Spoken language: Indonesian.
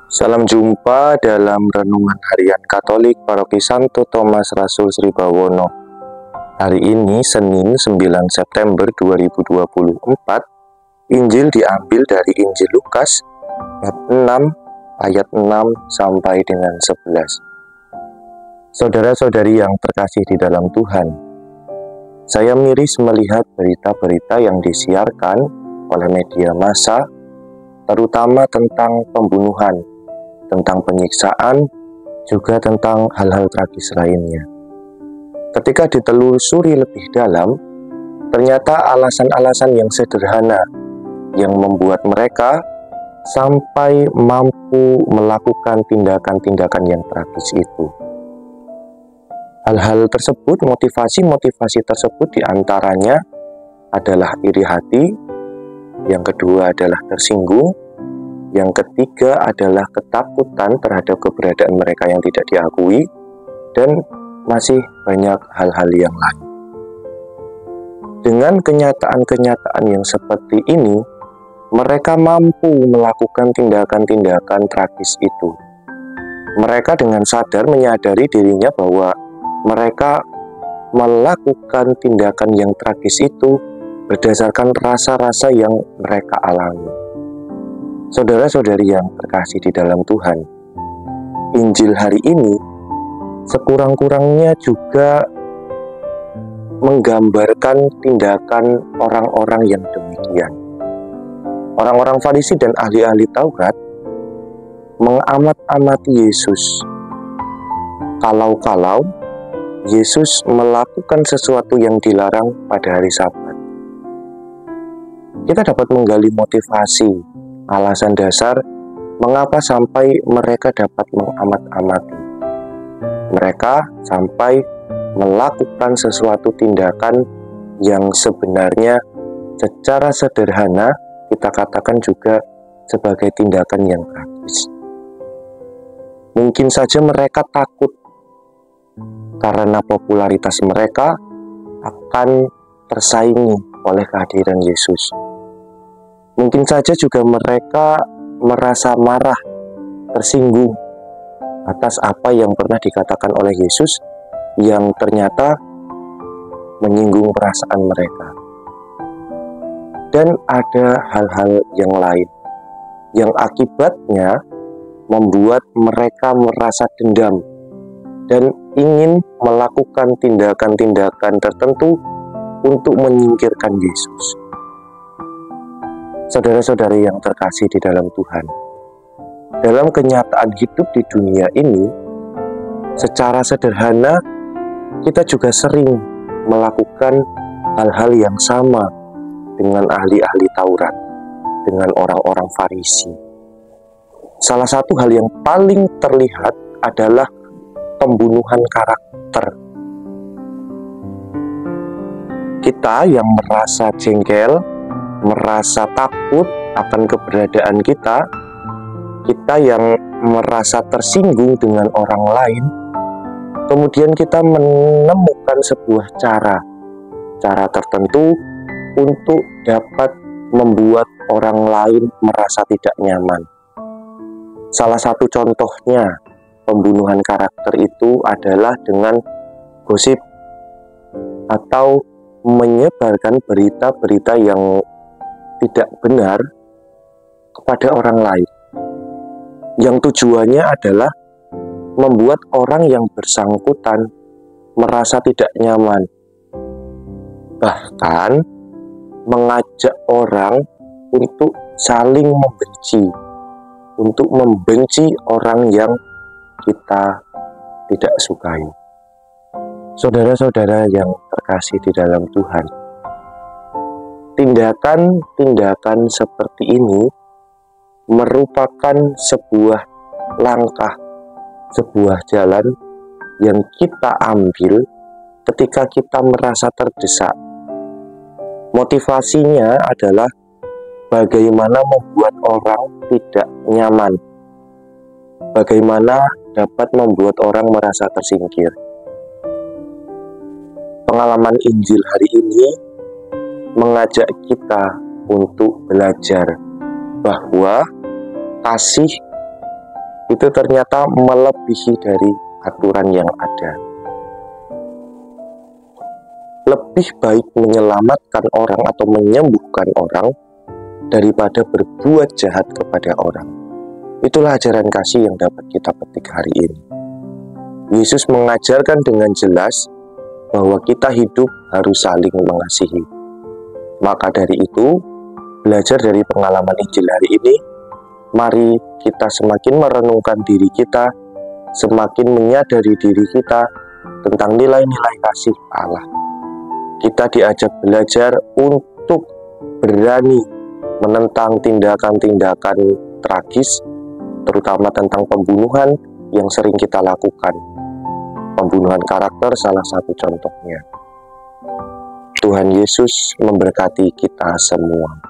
Salam jumpa dalam Renungan Harian Katolik Paroki Santo Thomas Rasul Sri Bawono. Hari ini Senin 9 September 2024, Injil diambil dari Injil Lukas bab 6 ayat 6 sampai dengan 11. Saudara-saudari yang terkasih di dalam Tuhan, saya miris melihat berita-berita yang disiarkan oleh media massa, terutama tentang pembunuhan, tentang penyiksaan, juga tentang hal-hal tragis lainnya. Ketika ditelusuri lebih dalam, ternyata alasan-alasan yang sederhana yang membuat mereka sampai mampu melakukan tindakan-tindakan yang tragis itu. Hal-hal tersebut, motivasi-motivasi tersebut diantaranya adalah iri hati, yang kedua adalah tersinggung, yang ketiga adalah ketakutan terhadap keberadaan mereka yang tidak diakui, dan masih banyak hal-hal yang lain. Dengan kenyataan-kenyataan yang seperti ini, mereka mampu melakukan tindakan-tindakan tragis itu. Mereka dengan sadar menyadari dirinya bahwa mereka melakukan tindakan yang tragis itu berdasarkan rasa-rasa yang mereka alami. Saudara-saudari yang terkasih di dalam Tuhan, Injil hari ini sekurang-kurangnya juga menggambarkan tindakan orang-orang yang demikian. Orang-orang Farisi dan ahli-ahli Taurat mengamat-amati Yesus. Kalau-kalau Yesus melakukan sesuatu yang dilarang pada hari Sabat, kita dapat menggali motivasi, alasan dasar mengapa sampai mereka dapat mengamat-amati. Mereka sampai melakukan sesuatu tindakan yang sebenarnya secara sederhana kita katakan juga sebagai tindakan yang tragis. Mungkin saja mereka takut karena popularitas mereka akan tersaingi oleh kehadiran Yesus. Mungkin saja juga mereka merasa marah, tersinggung atas apa yang pernah dikatakan oleh Yesus yang ternyata menyinggung perasaan mereka. Dan ada hal-hal yang lain yang akibatnya membuat mereka merasa dendam dan ingin melakukan tindakan-tindakan tertentu untuk menyingkirkan Yesus. Saudara-saudari yang terkasih di dalam Tuhan, dalam kenyataan hidup di dunia ini, secara sederhana kita juga sering melakukan hal-hal yang sama dengan ahli-ahli Taurat, dengan orang-orang Farisi. Salah satu hal yang paling terlihat adalah pembunuhan karakter. Kita yang merasa jengkel, merasa takut akan keberadaan kita yang merasa tersinggung dengan orang lain, kemudian kita menemukan sebuah cara tertentu untuk dapat membuat orang lain merasa tidak nyaman. Salah satu contohnya pembunuhan karakter itu adalah dengan gosip atau menyebarkan berita-berita yang tidak benar kepada orang lain, yang tujuannya adalah membuat orang yang bersangkutan merasa tidak nyaman, bahkan mengajak orang untuk saling membenci orang yang kita tidak sukai. Saudara-saudara yang terkasih di dalam Tuhan, tindakan-tindakan seperti ini merupakan sebuah langkah, sebuah jalan yang kita ambil ketika kita merasa terdesak. Motivasinya adalah bagaimana membuat orang tidak nyaman, bagaimana dapat membuat orang merasa tersingkir. Pengalaman Injil hari ini mengajak kita untuk belajar bahwa kasih itu ternyata melebihi dari aturan yang ada. Lebih baik menyelamatkan orang atau menyembuhkan orang daripada berbuat jahat kepada orang. Itulah ajaran kasih yang dapat kita petik hari ini. Yesus mengajarkan dengan jelas bahwa kita hidup harus saling mengasihi. Maka dari itu, belajar dari pengalaman Injil hari ini, mari kita semakin merenungkan diri kita, semakin menyadari diri kita tentang nilai-nilai kasih Allah. Kita diajak belajar untuk berani menentang tindakan-tindakan tragis, terutama tentang pembunuhan yang sering kita lakukan. Pembunuhan karakter salah satu contohnya. Tuhan Yesus memberkati kita semua.